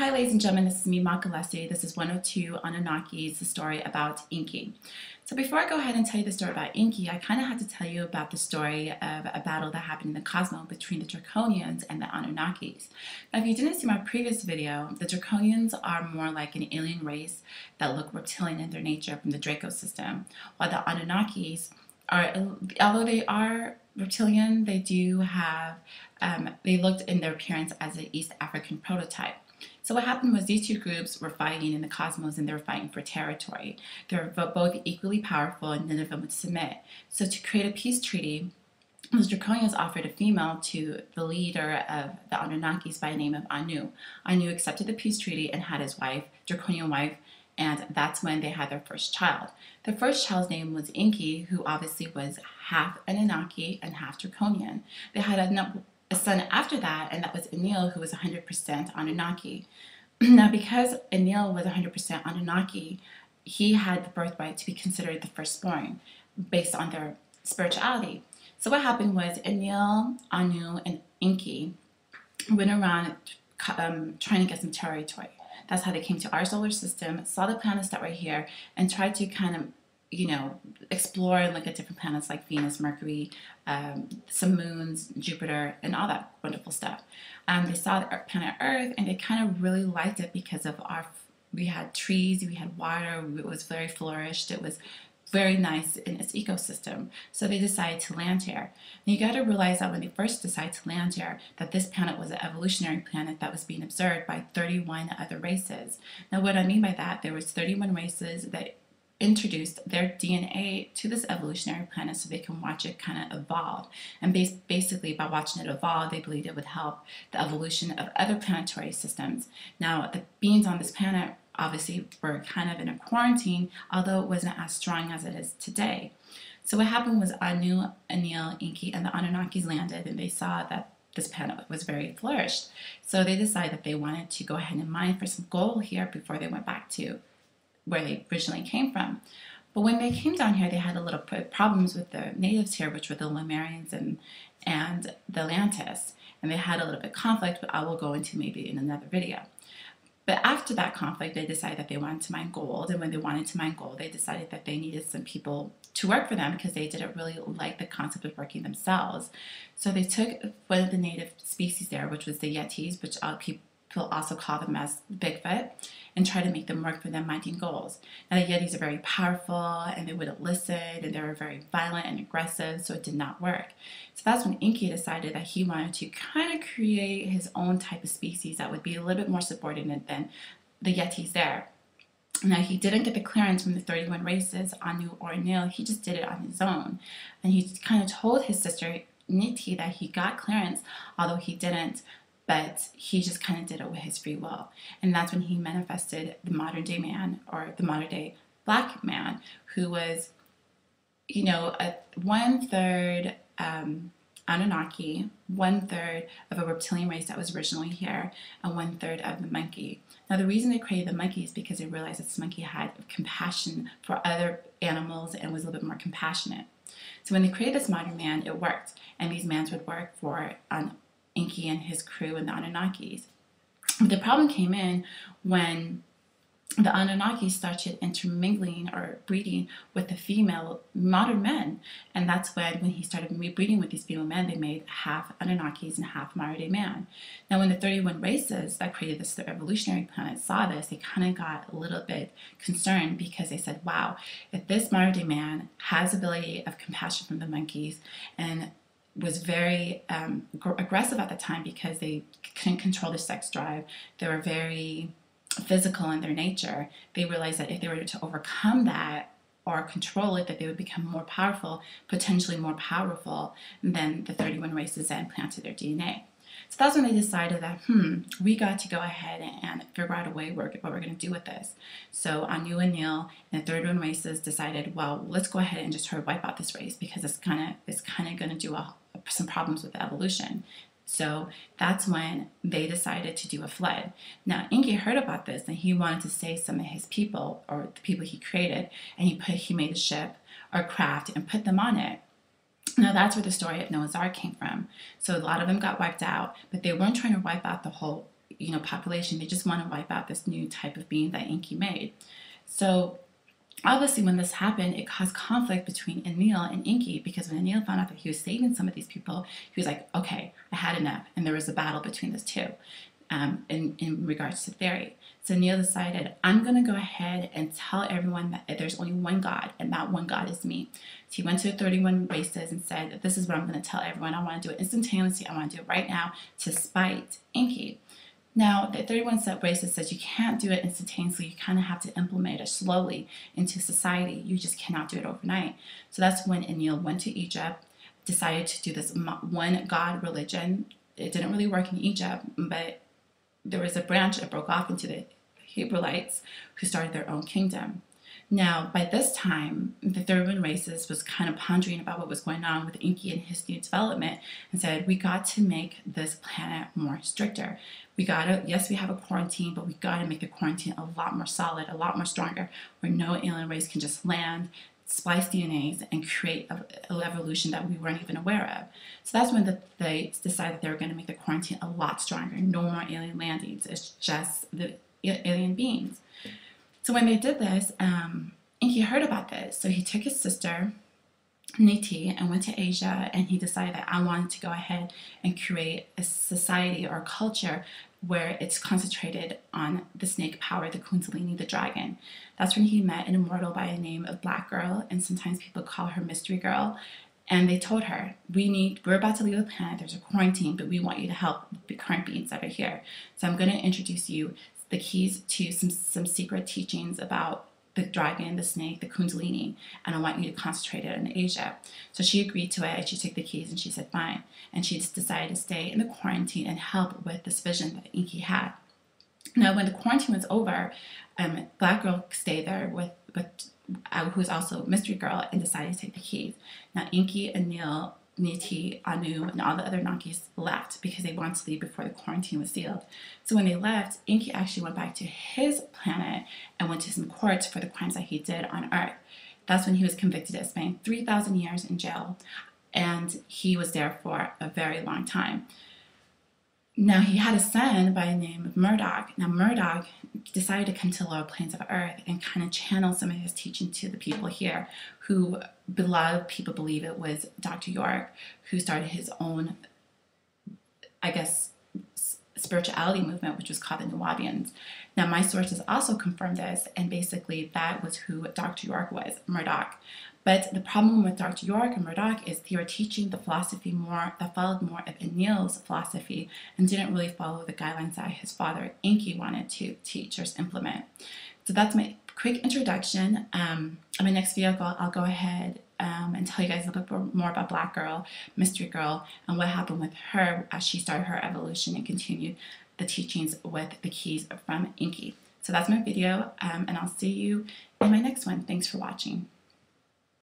Hi ladies and gentlemen, this is me, Makalesi. This is 102 Anunnaki, the story about Enki. So before I go ahead and tell you the story about Enki, I kind of have to tell you about the story of a battle that happened in the cosmos between the Draconians and the Anunnakis. Now if you didn't see my previous video, the Draconians are more like an alien race that look reptilian in their nature from the Draco system, while the Anunnakis are, although they are reptilian, they do have, they looked in their appearance as an East African prototype. So what happened was these two groups were fighting in the cosmos and they were fighting for territory. They were both equally powerful and none of them would submit. So to create a peace treaty, the Draconians offered a female to the leader of the Anunnakis by the name of Anu. Anu accepted the peace treaty and had his wife, Draconian wife, and that's when they had their first child. Their first child's name was Enki, who obviously was half Anunnaki and half Draconian. They had a son after that, and that was Enlil, who was 100% Anunnaki. Now, because Enlil was 100% Anunnaki, he had the birthright to be considered the firstborn based on their spirituality. So what happened was Enlil, Anu, and Enki went around trying to get some territory. That's how they came to our solar system, saw the planets that were here, and tried to kind of, explore and look at different planets like Venus, Mercury, some moons, Jupiter, and all that wonderful stuff. They saw the planet Earth, and they kind of really liked it because of we had trees, we had water, it was very flourished, it was very nice in its ecosystem. So they decided to land here. And you got to realize that when they first decided to land here, that this planet was an evolutionary planet that was being observed by 31 other races. Now what I mean by that, there was 31 races that introduced their DNA to this evolutionary planet so they can watch it kind of evolve. And basically by watching it evolve, they believed it would help the evolution of other planetary systems. Now the beings on this planet obviously were kind of in a quarantine, although it wasn't as strong as it is today. So what happened was Anu, Enlil, Enki, and the Anunnakis landed, and they saw that this planet was very flourished. So they decided that they wanted to go ahead and mine for some gold here before they went back to where they originally came from. But when they came down here, they had a little problems with the natives here, which were the Lemurians and the Atlantis. And they had a little bit of conflict, but I will go into maybe in another video. But after that conflict, they decided that they wanted to mine gold. And when they wanted to mine gold, they decided that they needed some people to work for them because they didn't really like the concept of working themselves. So they took one of the native species there, which was the Yetis, which people also call them as Bigfoot, and try to make them work for them mining gold. Now the Yetis are very powerful and they wouldn't listen, and they were very violent and aggressive, so it did not work. So that's when Enki decided that he wanted to kind of create his own type of species that would be a little bit more subordinate than the Yetis there. Now he didn't get the clearance from the 31 races, Anu or Enlil, he just did it on his own. And he kind of told his sister Niti that he got clearance, although he didn't, but he just kind of did it with his free will. And that's when he manifested the modern day man, or the modern day black man, who was, a 1/3 Anunnaki, 1/3 of a reptilian race that was originally here, and 1/3 of the monkey. Now the reason they created the monkey is because they realized that this monkey had compassion for other animals and was a little bit more compassionate. So when they created this modern man, it worked. And these mans would work for Enki and his crew and the Anunnakis. But the problem came in when the Anunnakis started intermingling or breeding with the female modern men. And that's when he started breeding with these female men, they made half Anunnakis and half modern day man. Now when the 31 races that created this evolutionary planet saw this, they kind of got a little bit concerned because they said, wow, if this modern day man has ability of compassion from the monkeys and was very aggressive at the time because they couldn't control their sex drive, they were very physical in their nature, they realized that if they were to overcome that or control it, that they would become more powerful, potentially more powerful than the 31 races that implanted their DNA. So that's when they decided that, we got to go ahead and figure out a way what we're going to do with this. So Anu and Enlil and the 31 races decided, well, let's go ahead and just try to wipe out this race because it's kind of going to do some problems with the evolution. So that's when they decided to do a flood. Now Enki heard about this and he wanted to save some of his people, or the people he created, and he made a ship or craft and put them on it. Now that's where the story of Noah's Ark came from. So a lot of them got wiped out, but they weren't trying to wipe out the whole population. They just want to wipe out this new type of being that Enki made. So obviously, when this happened, it caused conflict between Enlil and Enki, because when Enlil found out that he was saving some of these people, he was like, okay, I had enough. And there was a battle between those two in regards to theory. So Enlil decided, I'm going to go ahead and tell everyone that there's only one God, and that one God is me. So he went to 31 races and said, this is what I'm going to tell everyone. I want to do it instantaneously. I want to do it right now to spite Enki. Now, the 31 races says you can't do it instantaneously. You kind of have to implement it slowly into society. You just cannot do it overnight. So that's when Enlil went to Egypt, decided to do this one God religion. It didn't really work in Egypt, but there was a branch that broke off into the Hebraites, who started their own kingdom. Now, by this time, the 31 races was kind of pondering about what was going on with Enki and his new development, and said, we got to make this planet more stricter. We gotta, yes, we have a quarantine, but we gotta make the quarantine a lot more solid, a lot more stronger, where no alien race can just land, splice DNAs, and create an evolution that we weren't even aware of. So that's when they decided that they were going to make the quarantine a lot stronger. No more alien landings. It's just the alien beings. So when they did this, Enki heard about this. So he took his sister, Niti, and went to Asia, and he decided that I wanted to go ahead and create a society or a culture where it's concentrated on the snake power, the Kundalini, the dragon. That's when he met an immortal by the name of Black Girl, and sometimes people call her Mystery Girl. And they told her, we're about to leave the planet, there's a quarantine, but we want you to help the current beings that are here. So I'm going to introduce you the keys to some secret teachings about the dragon, the snake, the Kundalini, and I want you to concentrate it in Asia. So she agreed to it, and she took the keys, and she said fine. And she just decided to stay in the quarantine and help with this vision that Enki had. Now, when the quarantine was over, Black Girl stayed there with who's also Mystery Girl, and decided to take the keys. Now, Enki, Enlil, Niti, Anu, and all the other Nakis left because they wanted to leave before the quarantine was sealed. So when they left, Enki actually went back to his planet and went to some courts for the crimes that he did on Earth. That's when he was convicted of spending 3,000 years in jail, and he was there for a very long time. Now, he had a son by the name of Murdoch. Now, Murdoch decided to come to the lower planes of Earth and kind of channel some of his teaching to the people here, who a lot of people believe it was Dr. York, who started his own, I guess, spirituality movement, which was called the Nuwabians. Now, my sources also confirmed this, and basically that was who Dr. York was, Murdoch. But the problem with Dr. York and Murdoch is they were teaching the philosophy that followed more of Enlil's philosophy, and didn't really follow the guidelines that his father Enki wanted to teach or implement. So that's my quick introduction. In my next video, I'll go ahead and tell you guys a little bit more about Black Girl, Mystery Girl, and what happened with her as she started her evolution and continued the teachings with the keys from Enki. So that's my video, and I'll see you in my next one. Thanks for watching.